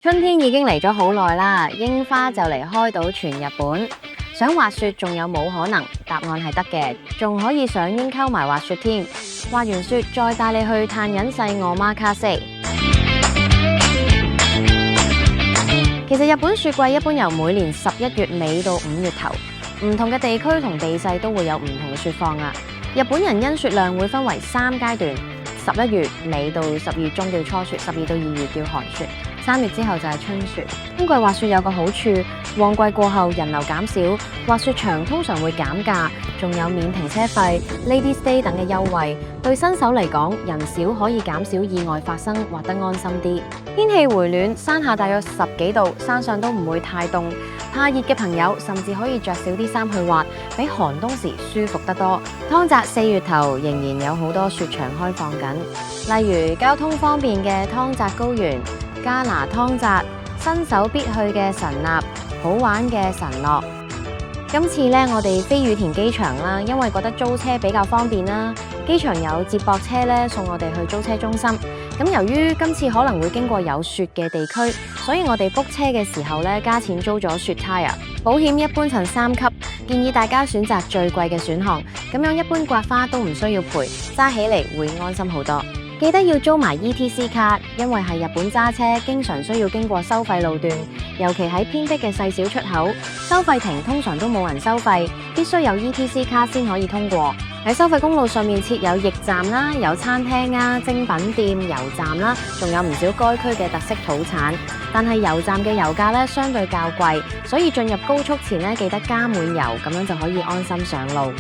春天已經嚟咗好耐啦，櫻花就嚟開到全日本。想滑雪仲有冇可能？答案係得嘅，仲可以上櫻溝埋滑雪添。滑完雪再帶你去炭忍世奧馬卡西。其實日本雪季一般由每年11月尾到5月頭，唔同嘅地區同地勢都會有唔同嘅雪況啊。日本人因雪量會分為3階段，11月尾到12月中叫初雪，12到2月叫寒雪。3月之後就係春雪。冬季滑雪有個好處，旺季過後人流減少，滑雪場通常會減價，仲有免停車費、Lady Stay 等嘅優惠。對新手嚟講，人少可以減少意外發生，滑得安心啲。天氣回暖，山下大約10幾度，山上都唔會太凍。怕熱嘅朋友甚至可以着少啲衫去滑，比寒冬時舒服得多。湯澤4月頭仍然有好多雪場開放緊，例如交通方便嘅湯澤高原、加拿湯澤、新手必去嘅神納、好玩嘅神樂。今次呢，我哋飛羽田機場啦，因為覺得租車比較方便啦，機場有接駁車咧送我哋去租車中心。咁由於今次可能會經過有雪嘅地區，所以我哋 book 車嘅時候咧加錢租咗雪 tire。保險一般層3級，建議大家選擇最貴嘅選項，咁樣一般刮花都唔需要賠，揸起嚟會安心好多。記得要租埋 ETC 卡，因為係日本揸車經常需要經過收費路段，尤其喺偏僻嘅細小出口，收費亭通常都冇人收費，必須有 ETC 卡先可以通過。喺收費公路上面設有驛站啦，有餐廳啊、精品店、油站啦，仲有唔少該區嘅特色土產。但係油站嘅油價咧相對較貴，所以進入高速前咧記得加滿油，咁樣就可以安心上路。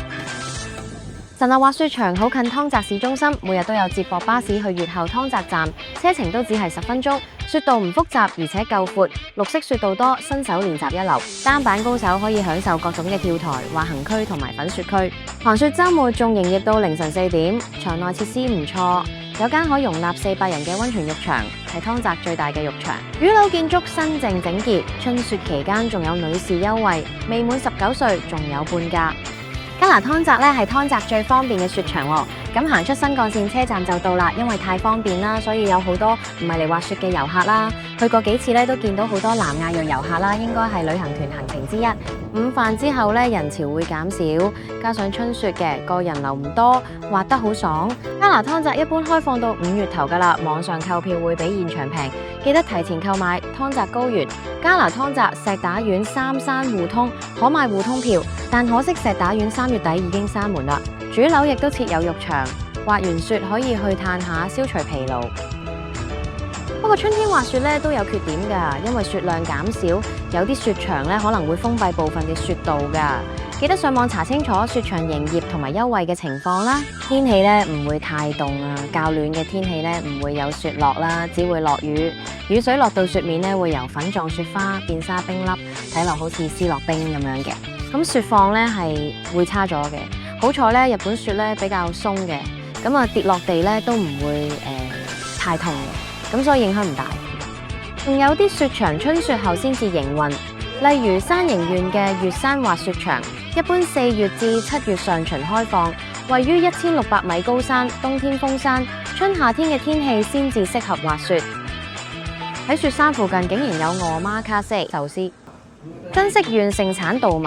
神納滑雪場好近湯澤市中心，每日都有接駁巴士去越後湯澤站，車程都只係10分鐘。雪道唔複雜，而且夠闊，綠色雪道多，新手練習一流。單板高手可以享受各種嘅跳台、滑行區同埋粉雪區。寒雪週末仲營業到凌晨4點，場內設施唔錯，有間可容納400人嘅溫泉浴場，係湯澤最大嘅浴場。雨樓建築新淨整潔，春雪期間仲有女士優惠，未滿19歲仲有半價。加拿湯澤咧係湯澤最方便嘅雪場喎，咁行出新幹線車站就到啦，因為太方便啦，所以有好多唔係嚟滑雪嘅遊客啦。去過幾次咧，都見到好多南亞裔遊客啦，應該係旅行團行程之一。午飯之後咧，人潮會減少，加上春雪嘅個人流唔多，滑得好爽。加拿湯澤一般開放到5月頭㗎啦，網上購票會比現場平，記得提前購買。湯澤高原、加拿湯澤、石打丸3山互通可買互通票，但可惜石打丸3月底已經閂門啦。主樓亦都設有浴場，滑完雪可以去嘆下，消除疲勞。不過春天滑雪咧都有缺點㗎，因為雪量減少，有啲雪場咧可能會封閉部分嘅雪道㗎。記得上網查清楚雪場營業同埋優惠嘅情況啦。天氣咧唔會太凍啊，較暖嘅天氣咧唔會有雪落啦，只會落雨。雨水落到雪面咧會由粉狀雪花變沙冰粒，睇落好似絲落冰咁樣嘅。咁雪況咧係會差咗嘅。好彩咧，日本雪咧比較鬆嘅，咁啊跌落地咧都唔會太痛嘅，咁所以影響唔大。仲有啲雪場春雪後先至營運，例如山形縣嘅月山滑雪場，一般4月至7月上旬開放，位於1600米高山，冬天封山，春夏天嘅天氣先至適合滑雪。喺雪山附近竟然有奧馬卡西壽司。珍惜縣盛產稻米，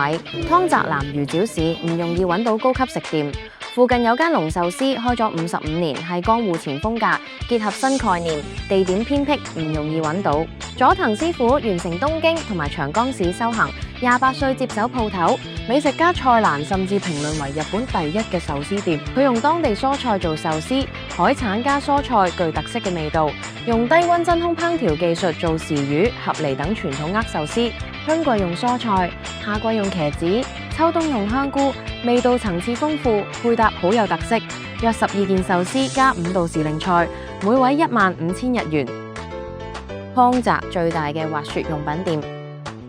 湯澤南魚沼市唔容易揾到高級食店。附近有間龍壽司開咗55年，係江戶前風格，結合新概念，地點偏僻，唔容易揾到。佐藤師傅完成東京同埋長岡市修行，28歲接手鋪頭，美食家蔡瀾甚至評論為日本第一嘅壽司店。佢用當地蔬菜做壽司，海產加蔬菜具特色嘅味道，用低溫真空烹調技術做豉魚、合梨等傳統握壽司。春季用蔬菜，夏季用茄子，秋冬用香菇，味道層次豐富，配搭好有特色。約12件壽司加5道時令菜，每位15000日元。湯澤最大嘅滑雪用品店，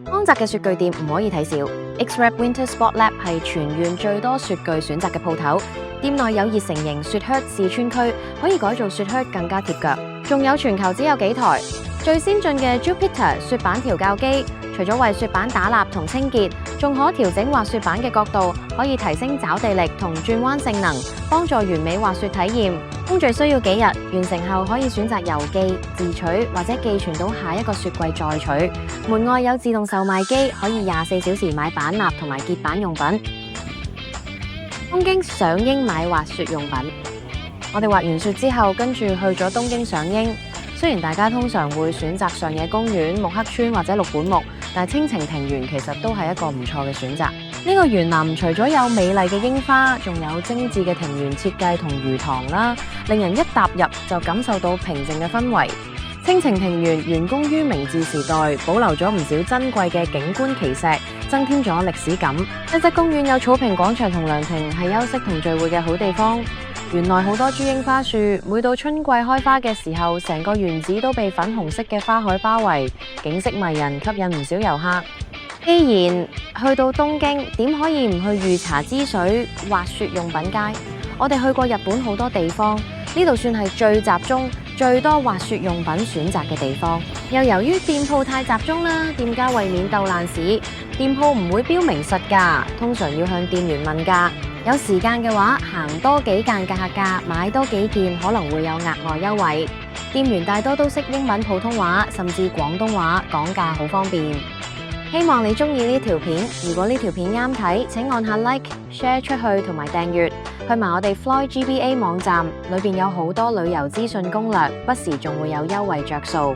湯澤嘅雪具店唔可以睇少。X-Rap Winter Sport Lab 係全縣最多雪具選擇嘅鋪頭，店內有熱成型雪靴試穿區，可以改造雪靴更加貼腳，仲有全球只有幾台最先進嘅 Jupiter 雪板調校機。除咗為雪板打蠟同清潔，仲可調整滑雪板嘅角度，可以提升抓地力同轉彎性能，幫助完美滑雪體驗。工序需要幾日，完成後可以選擇郵寄、自取或者寄存到下一個雪櫃再取。門外有自動售賣機，可以24小時買板蠟同埋結板用品。東京賞櫻買滑雪用品，我哋滑完雪之後，跟住去咗東京賞櫻。雖然大家通常會選擇上野公園、目黑川或者六本木，但青晴庭園其實都係一個唔錯嘅選擇。呢個園林除咗有美麗嘅櫻花，仲有精緻嘅庭園設計同魚塘啦，令人一踏入就感受到平靜嘅氛圍。青晴庭園懸工於明治時代，保留咗唔少珍貴嘅景觀奇石，增添咗歷史感。一側公園有草坪廣場同涼亭，係休息同聚會嘅好地方。園內好多株櫻花樹，每到春季開花嘅時候，成個園子都被粉紅色嘅花海包圍，景色迷人，吸引唔少遊客。既然去到東京，點可以唔去御茶之水滑雪用品街？我哋去過日本好多地方，呢度算係最集中、最多滑雪用品選擇嘅地方。又由於店鋪太集中啦，店家為免鬥爛市，店鋪唔會標明實價，通常要向店員問價。有時間嘅話，行多幾間價格價，買多幾件可能會有額外優惠。店員大多都識英文、普通話甚至廣東話，講價好方便。希望你中意呢條片，如果呢條片啱睇，請按下 Like、Share 出去同埋訂閱。去埋我哋 FloydGBA 網站，裏邊有好多旅遊資訊攻略，不時仲會有優惠着數。